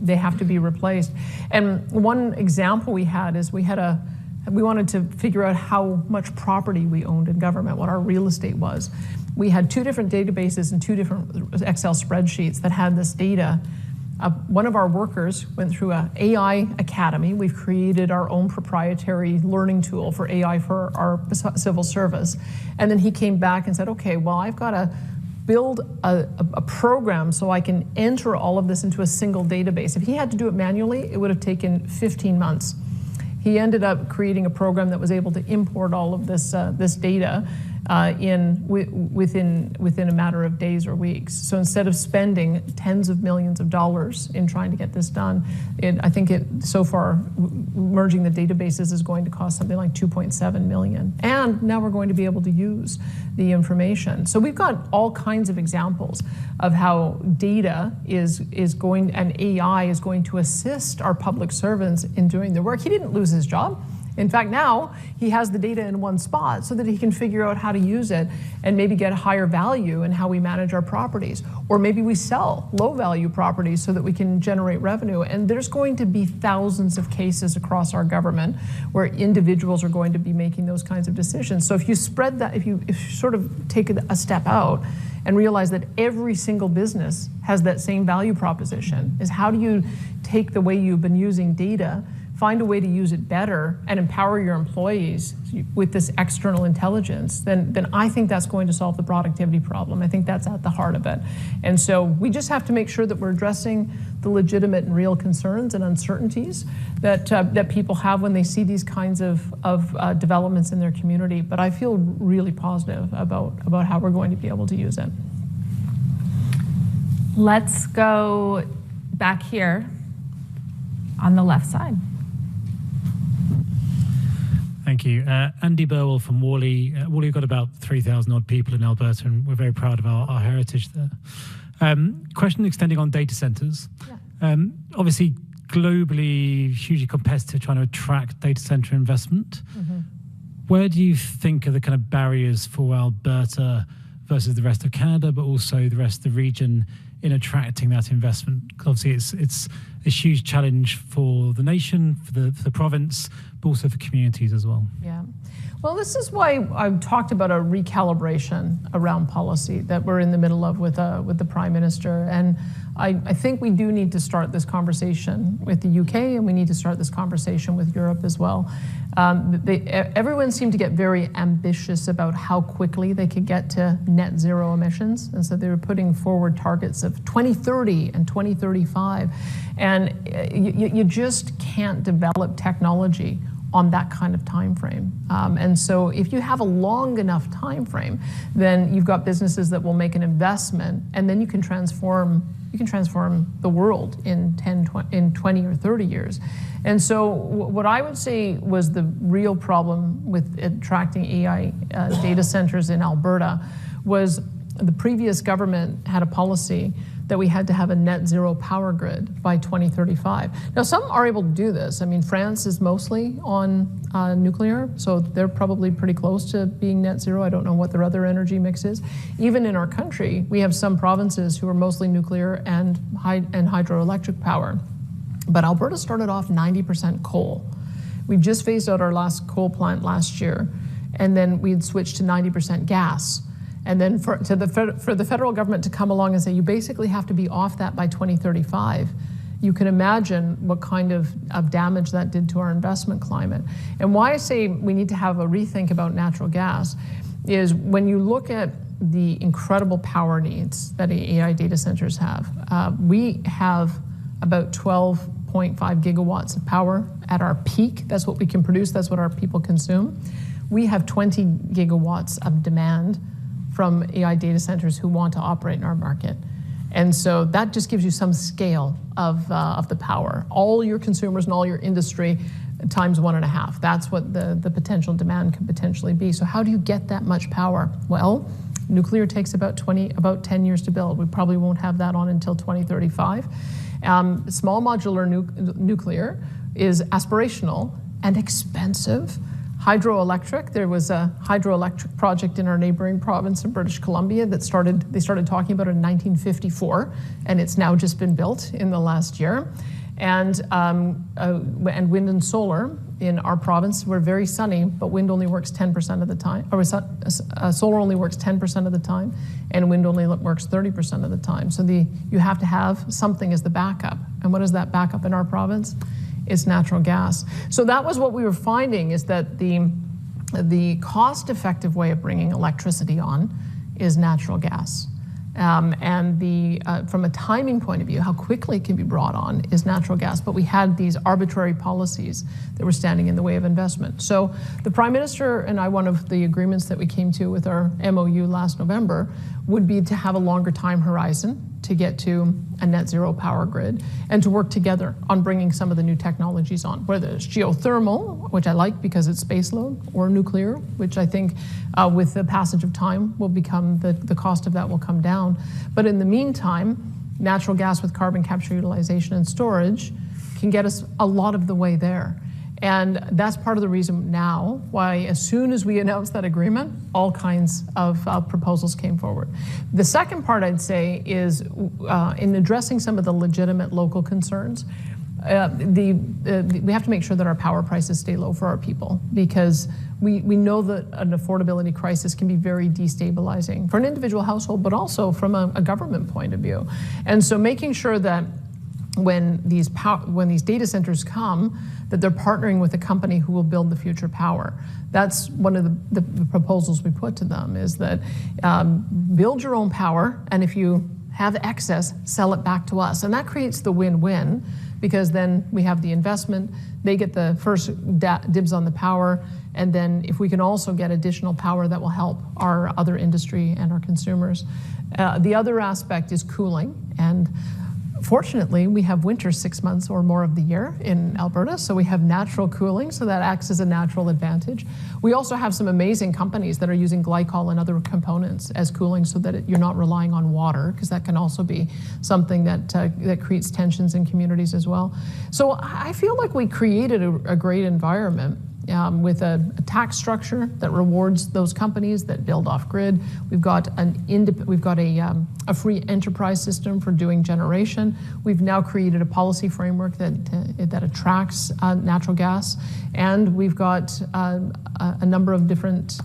[SPEAKER 2] they have to be replaced. And one example we had is we wanted to figure out how much property we owned in government, what our real estate was. We had 2 different databases and 2 different Excel spreadsheets that had this data. One of our workers went through an AI academy. We've created our own proprietary learning tool for AI for our civil service. And then he came back and said, okay, well, I've got to build a program so I can enter all of this into a single database. If he had to do it manually, it would have taken 15 months. He ended up creating a program that was able to import all of this data within a matter of days or weeks. So instead of spending tens of millions of dollars in trying to get this done, I think so far merging the databases is going to cost something like $2.7 million. And now we're going to be able to use the information. So we've got all kinds of examples of how data is going, and AI is going to assist our public servants in doing their work. He didn't lose his job. In fact, now he has the data in one spot so that he can figure out how to use it and maybe get a higher value in how we manage our properties. Or maybe we sell low value properties so that we can generate revenue. And there's going to be thousands of cases across our government where individuals are going to be making those kinds of decisions. So if you spread that, if you sort of take a step out and realize that every single business has that same value proposition, is how do you take the way you've been using data, find a way to use it better, and empower your employees with this external intelligence, then I think that's going to solve the productivity problem. I think that's at the heart of it. And so we just have to make sure that we're addressing the legitimate and real concerns and uncertainties that people have when they see these kinds of developments in their community. But I feel really positive about how we're going to be able to use it.
[SPEAKER 1] Let's go back here on the left side.
[SPEAKER 4] Thank you. Andy Burwell from Worley. Worley, we've got about 3,000 odd people in Alberta, and we're very proud of our heritage there. Question extending on data centers. Yeah. Obviously, globally, hugely competitive, trying to attract data center investment. Mm-hmm. Where do you think are the kind of barriers for Alberta versus the rest of Canada, but also the rest of the region in attracting that investment? Because obviously it's a huge challenge for the nation, for the province, but also for communities as well.
[SPEAKER 2] Yeah. Well, this is why I've talked about a recalibration around policy that we're in the middle of with the Prime Minister. And I think we do need to start this conversation with the UK, and we need to start this conversation with Europe as well. Everyone seemed to get very ambitious about how quickly they could get to net zero emissions. And so they were putting forward targets of 2030 and 2035. And you just can't develop technology on that kind of time frame. And so if you have a long enough time frame, then you've got businesses that will make an investment, and then you can transform the world in 20 or 30 years. And so what I would say was the real problem with attracting AI data centers in Alberta was the previous government had a policy that we had to have a net zero power grid by 2035. Now, some are able to do this. I mean, France is mostly on nuclear, so they're probably pretty close to being net zero. I don't know what their other energy mix is. Even in our country, we have some provinces who are mostly nuclear and hydroelectric power. But Alberta started off 90% coal. We just phased out our last coal plant last year, and then we'd switched to 90% gas. And then for the federal government to come along and say, you basically have to be off that by 2035, you can imagine what kind of damage that did to our investment climate. And why I say we need to have a rethink about natural gas is when you look at the incredible power needs that AI data centers have, we have about 12.5 gigawatts of power at our peak. That's what we can produce. That's what our people consume. We have 20 gigawatts of demand from AI data centers who want to operate in our market. And so that just gives you some scale of the power. All your consumers and all your industry times 1.5. That's what the potential demand could potentially be. So how do you get that much power? Well, nuclear takes about 10 years to build. We probably won't have that on until 2035. Small modular nuclear is aspirational and expensive. Hydroelectric, there was a hydroelectric project in our neighboring province of British Columbia that they started talking about it in 1954, and it's now just been built in the last year. And wind and solar in our province, we're very sunny, but wind only works 10% of the time, or solar only works 10% of the time, and wind only works 30% of the time. So you have to have something as the backup. And what is that backup in our province? It's natural gas. So that was what we were finding, is that the cost-effective way of bringing electricity on is natural gas. And from a timing point of view, how quickly it can be brought on is natural gas. But we had these arbitrary policies that were standing in the way of investment. So the Prime Minister and I, one of the agreements that we came to with our MOU last November would be to have a longer time horizon to get to a net zero power grid and to work together on bringing some of the new technologies on, whether it's geothermal, which I like because it's baseload, or nuclear, which I think with the passage of time will become, the cost of that will come down. But in the meantime, natural gas with carbon capture, utilization, and storage can get us a lot of the way there. And that's part of the reason now why, as soon as we announced that agreement, all kinds of proposals came forward. The second part I'd say is in addressing some of the legitimate local concerns, we have to make sure that our power prices stay low for our people, because we know that an affordability crisis can be very destabilizing for an individual household, but also from a government point of view. And so making sure that when these data centers come, that they're partnering with a company who will build the future power. That's one of the proposals we put to them, is that build your own power, and if you have excess, sell it back to us. And that creates the win-win, because then we have the investment, they get the first dibs on the power, and then if we can also get additional power, that will help our other industry and our consumers. The other aspect is cooling, and fortunately, we have winter 6 months or more of the year in Alberta, so we have natural cooling, so that acts as a natural advantage. We also have some amazing companies that are using glycol and other components as cooling, so that you're not relying on water, because that can also be something that creates tensions in communities as well. So I feel like we created a great environment. With a tax structure that rewards those companies that build off grid. We've got a free enterprise system for doing generation. We've now created a policy framework that attracts natural gas, and we've got a number of different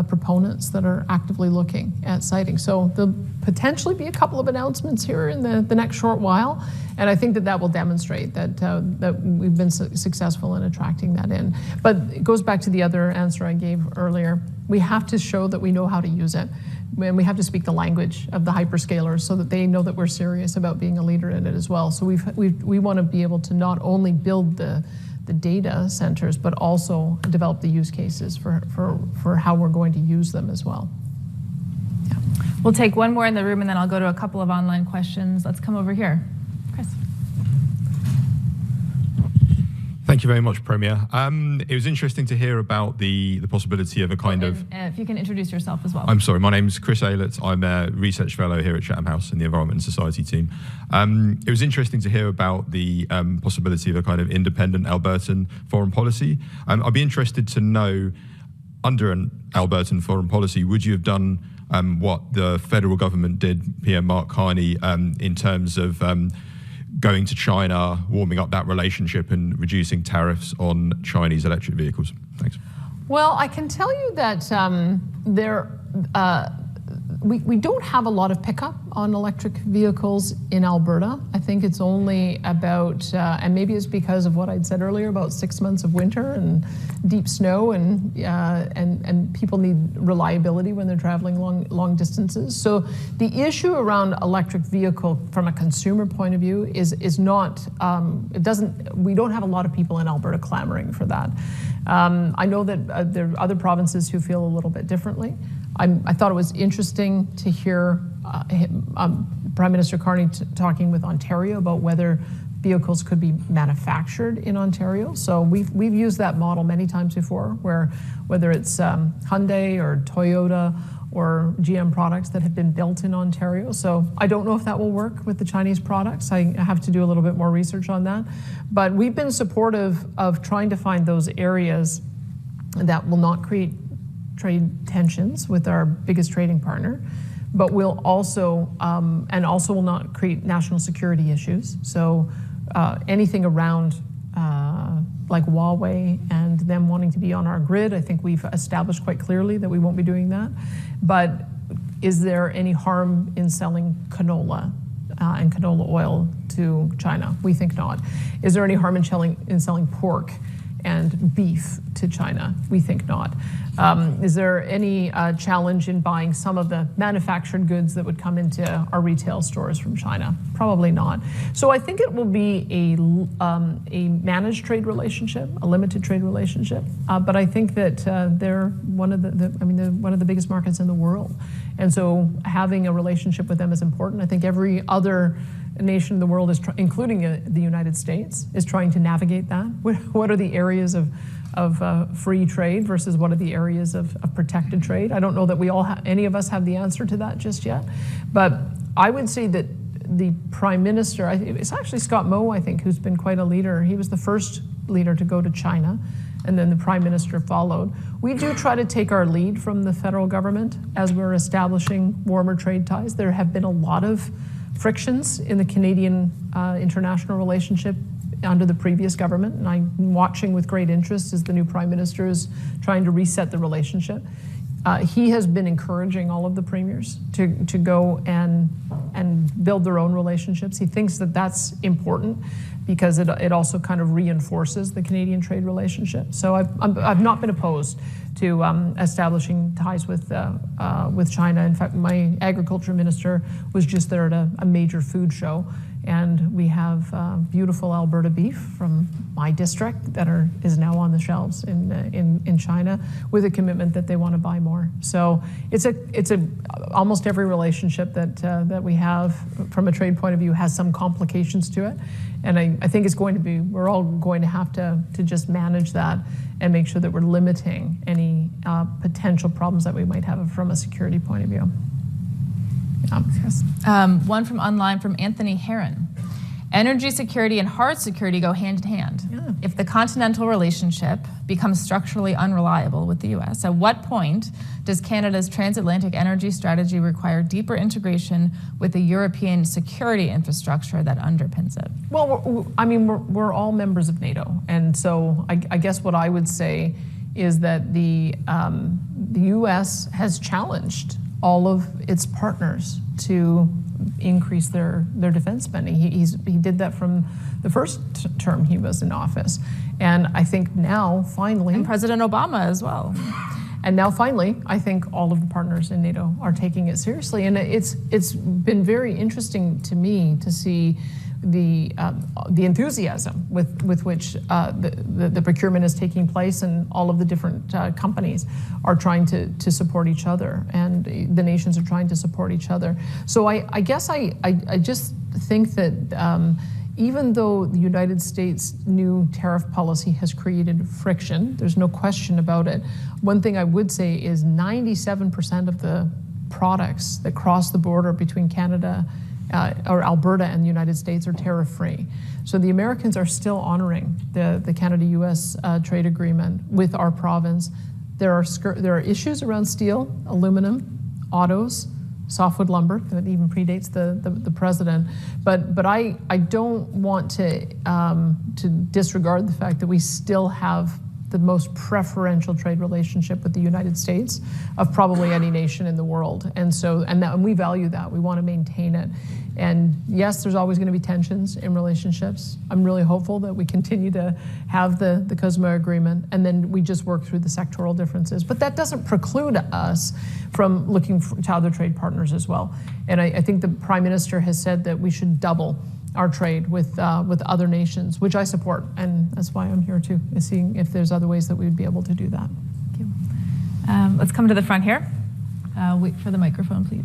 [SPEAKER 2] proponents that are actively looking at siting. So there'll potentially be a couple of announcements here in the next short while, and I think that will demonstrate that we've been successful in attracting that in. But it goes back to the other answer I gave earlier. We have to show that we know how to use it, and we have to speak the language of the hyperscalers so that they know that we're serious about being a leader in it as well. So we want to be able to not only build the data centers, but also develop the use cases for how we're going to use them as well.
[SPEAKER 1] Yeah. We'll take one more in the room, and then I'll go to a couple of online questions. Let's come over here. Chris.
[SPEAKER 5] Thank you very much, Premier. It was interesting to hear about the possibility of a kind of...
[SPEAKER 1] If you can introduce yourself as well.
[SPEAKER 5] I'm sorry, my name's Chris Aylett. I'm a research fellow here at Chatham House in the Environment and Society team. It was interesting to hear about the possibility of a kind of independent Albertan foreign policy. I'd be interested to know, under an Albertan foreign policy, would you have done what the federal government did, PM Mark Carney, in terms of going to China, warming up that relationship and reducing tariffs on Chinese electric vehicles? Thanks.
[SPEAKER 2] Well, I can tell you that we don't have a lot of pickup on electric vehicles in Alberta. I think it's only about, and maybe it's because of what I'd said earlier about 6 months of winter and deep snow, and people need reliability when they're traveling long distances. So the issue around electric vehicle from a consumer point of view is not, we don't have a lot of people in Alberta clamoring for that. I know that there are other provinces who feel a little bit differently. I thought it was interesting to hear Prime Minister Carney talking with Ontario about whether vehicles could be manufactured in Ontario. So we've used that model many times before, where whether it's Hyundai or Toyota or GM products that have been built in Ontario. So I don't know if that will work with the Chinese products. I have to do a little bit more research on that. But we've been supportive of trying to find those areas that will not create trade tensions with our biggest trading partner, but will also, and also will not create national security issues. So anything around like Huawei and them wanting to be on our grid, I think we've established quite clearly that we won't be doing that. But is there any harm in selling canola and canola oil to China? We think not. Is there any harm in selling pork and beef to China? We think not. Is there any challenge in buying some of the manufactured goods that would come into our retail stores from China? Probably not. So I think it will be a managed trade relationship, a limited trade relationship. But I think that they're one of the biggest markets in the world, and so having a relationship with them is important. I think every other nation in the world, including the United States, is trying to navigate that. What are the areas of free trade versus what are the areas of protected trade? I don't know that any of us have the answer to that just yet. But I would say that the Prime Minister, it's actually Scott Moe, I think, who's been quite a leader. He was the first leader to go to China, and then the Prime Minister followed. We do try to take our lead from the federal government as we're establishing warmer trade ties. There have been a lot of frictions in the Canadian international relationship under the previous government, and I'm watching with great interest as the new Prime Minister is trying to reset the relationship. He has been encouraging all of the premiers to go and build their own relationships. He thinks that that's important because it also kind of reinforces the Canadian trade relationship. So I've not been opposed to establishing ties with China. In fact, my agriculture minister was just there at a major food show, and we have beautiful Alberta beef from my district that is now on the shelves in China with a commitment that they want to buy more. So it's almost every relationship that we have from a trade point of view has some complications to it, and I think we're all going to have to just manage that and make sure that we're limiting any potential problems that we might have from a security point of view.
[SPEAKER 1] One from online from Anthony Heron. Energy security and hard security go hand in hand.
[SPEAKER 2] Yeah.
[SPEAKER 1] If the continental relationship becomes structurally unreliable with the U.S., at what point does Canada's transatlantic energy strategy require deeper integration with the European security infrastructure that underpins it?
[SPEAKER 2] Well, we're all members of NATO, and so I guess what I would say is that the U.S. has challenged all of its partners to increase their defense spending. He did that from the first term he was in office, and I think now finally,
[SPEAKER 1] and President Obama as well.
[SPEAKER 2] And now finally, I think all of the partners in NATO are taking it seriously, and it's been very interesting to me to see the enthusiasm with which the procurement is taking place, and all of the different companies are trying to support each other, and the nations are trying to support each other. So I guess I just think that even though the United States' new tariff policy has created friction, there's no question about it. One thing I would say is 97% of the products that cross the border between Canada or Alberta and the United States are tariff-free. So the Americans are still honoring the Canada-U.S. trade agreement with our province. There are issues around steel, aluminum, autos, softwood lumber that even predates the president. But I don't want to disregard the fact that we still have the most preferential trade relationship with the United States of probably any nation in the world. And we value that. We want to maintain it. And yes, there's always going to be tensions in relationships. I'm really hopeful that we continue to have the CUSMA agreement, and then we just work through the sectoral differences. But that doesn't preclude us from looking to other trade partners as well. And I think the Prime Minister has said that we should double our trade with other nations, which I support, and that's why I'm here too, is seeing if there's other ways that we would be able to do that.
[SPEAKER 1] Thank you. Let's come to the front here. Wait for the microphone, please.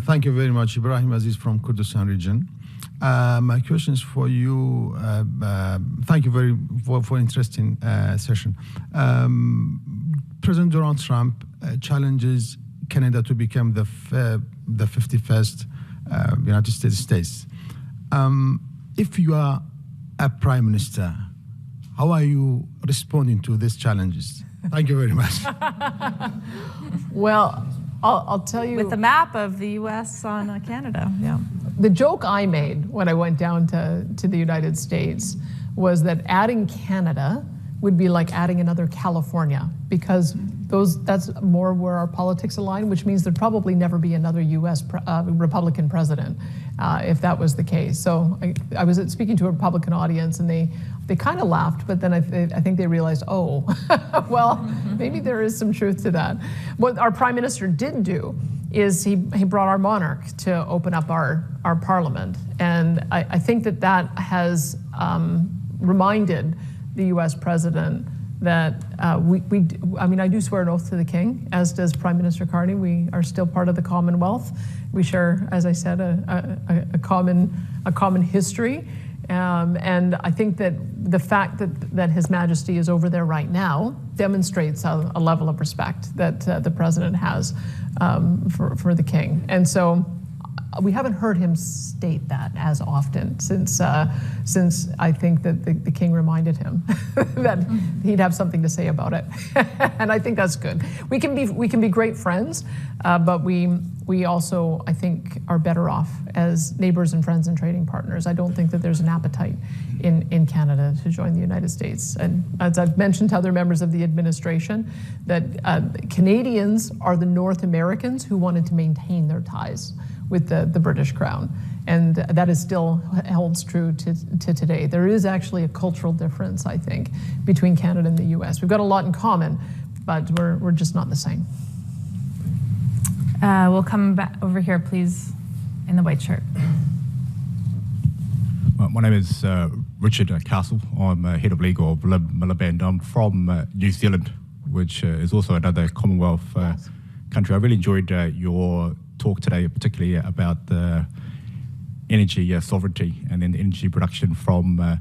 [SPEAKER 6] Thank you very much. Ibrahim Aziz from Kurdistan region. My question is for you. Thank you for interesting session. President Donald Trump challenges Canada to become the 51st United States. If you are a prime minister, how are you responding to these challenges? Thank you very much.
[SPEAKER 2] Well, I'll tell you.
[SPEAKER 1] With the map of the U.S. on Canada, yeah.
[SPEAKER 2] The joke I made when I went down to the United States was that adding Canada would be like adding another California, because that's more where our politics align, which means there'd probably never be another U.S. Republican president if that was the case. So I was speaking to a Republican audience, and they kind of laughed, but then I think they realized, oh, well, maybe there is some truth to that. What our Prime Minister did do is he brought our monarch to open up our parliament, and I think that has reminded the U.S. president that I do swear an oath to the King, as does Prime Minister Carney. We are still part of the Commonwealth. We share, as I said, a common history, and I think that the fact that His Majesty is over there right now demonstrates a level of respect that the president has for the King. And so we haven't heard him state that as often since I think that the king reminded him that he'd have something to say about it, and I think that's good. We can be great friends, but we also, I think, are better off as neighbors and friends and trading partners. I don't think that there's an appetite in Canada to join the United States. And as I've mentioned to other members of the administration, that Canadians are the North Americans who wanted to maintain their ties with the British Crown. And that is still holds true to today. There is actually a cultural difference, I think, between Canada and the US. We've got a lot in common, but we're just not the same.
[SPEAKER 1] We'll come back over here, please, in the white shirt.
[SPEAKER 7] My name is Richard Castle. I'm head of legal of Miliband. I'm from New Zealand, which is also another Commonwealth country. I really enjoyed your talk today, particularly about the energy sovereignty and then the energy production from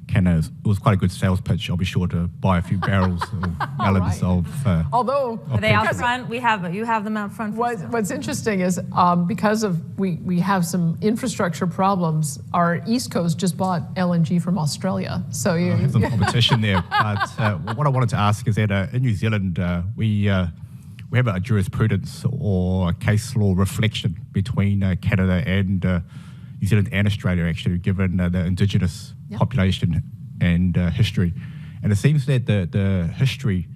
[SPEAKER 7] Canada. It was quite a good sales pitch. I'll be sure to buy a few barrels or gallons of.
[SPEAKER 2] Although
[SPEAKER 1] are they out front? You have them out front.
[SPEAKER 2] What's interesting is because of we have some infrastructure problems. Our East Coast just bought LNG from Australia, so you
[SPEAKER 7] have some competition there. But what I wanted to ask is that in New Zealand we have a jurisprudence or a case law reflection between Canada and New Zealand and Australia, actually, given the Indigenous population and history. And it seems that the history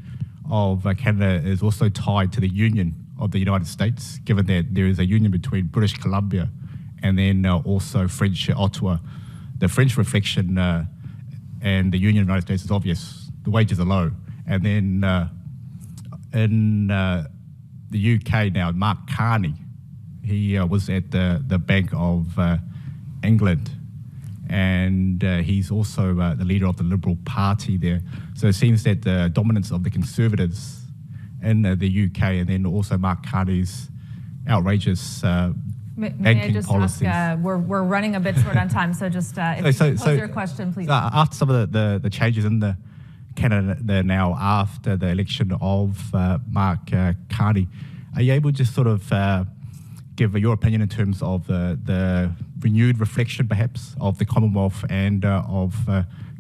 [SPEAKER 7] of Canada is also tied to the Union of the United States, given that there is a union between British Columbia and then also French Ottawa. The French reflection and the Union of the United States is obvious. The wages are low. And then in the UK now, Mark Carney, he was at the Bank of England, and he's also the leader of the Liberal Party there. So it seems that the dominance of the Conservatives in the UK, and then also Mark Carney's outrageous
[SPEAKER 1] May I just
[SPEAKER 7] policies.
[SPEAKER 1] Ask, we're running a bit short on time, so just if you pose your question, please.
[SPEAKER 7] After some of the changes in the Canada now, after the election of Mark Carney, are you able to just sort of give your opinion in terms of the renewed reflection, perhaps, of the Commonwealth and of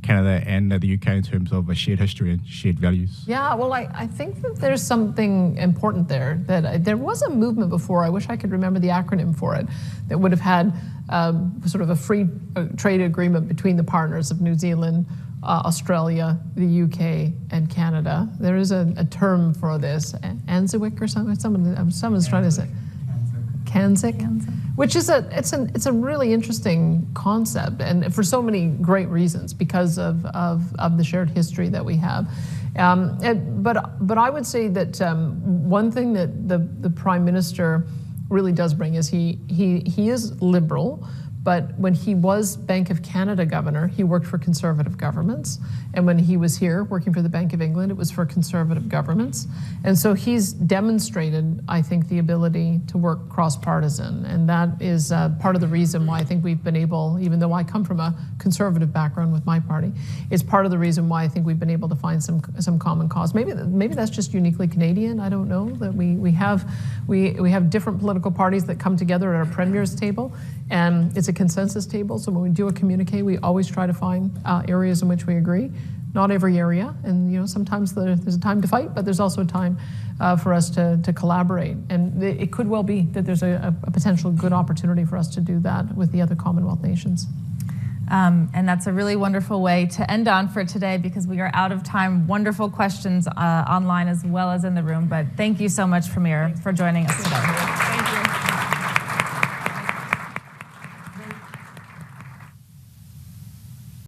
[SPEAKER 7] Canada and the UK in terms of a shared history and shared values?
[SPEAKER 2] Yeah, well, I think that there's something important there. That there was a movement before, I wish I could remember the acronym for it, that would have had sort of a free trade agreement between the partners of New Zealand, Australia, the UK, and Canada. There is a term for this, ANZUIC or something. Someone's trying to say. Kanzik, which is it's a really interesting concept, and for so many great reasons, because of the shared history that we have. But I would say that one thing that the Prime Minister really does bring is he is liberal. But when he was Bank of Canada governor, he worked for Conservative governments. And when he was here working for the Bank of England, it was for Conservative governments. And so he's demonstrated, I think, the ability to work cross-partisan. And that is part of the reason why I think we've been able, even though I come from a Conservative background with my party, it's part of the reason why I think we've been able to find some common cause. Maybe that's just uniquely Canadian. I don't know, that we have different political parties that come together at our premier's table. And it's a consensus table, so when we do a communique, we always try to find areas in which we agree. Not every area, and sometimes there's a time to fight, but there's also a time for us to collaborate. And it could well be that there's a potential good opportunity for us to do that with the other Commonwealth nations.
[SPEAKER 1] And that's a really wonderful way to end on for today, because we are out of time. Wonderful questions online as well as in the room, but thank you so much, Premier, for joining us today.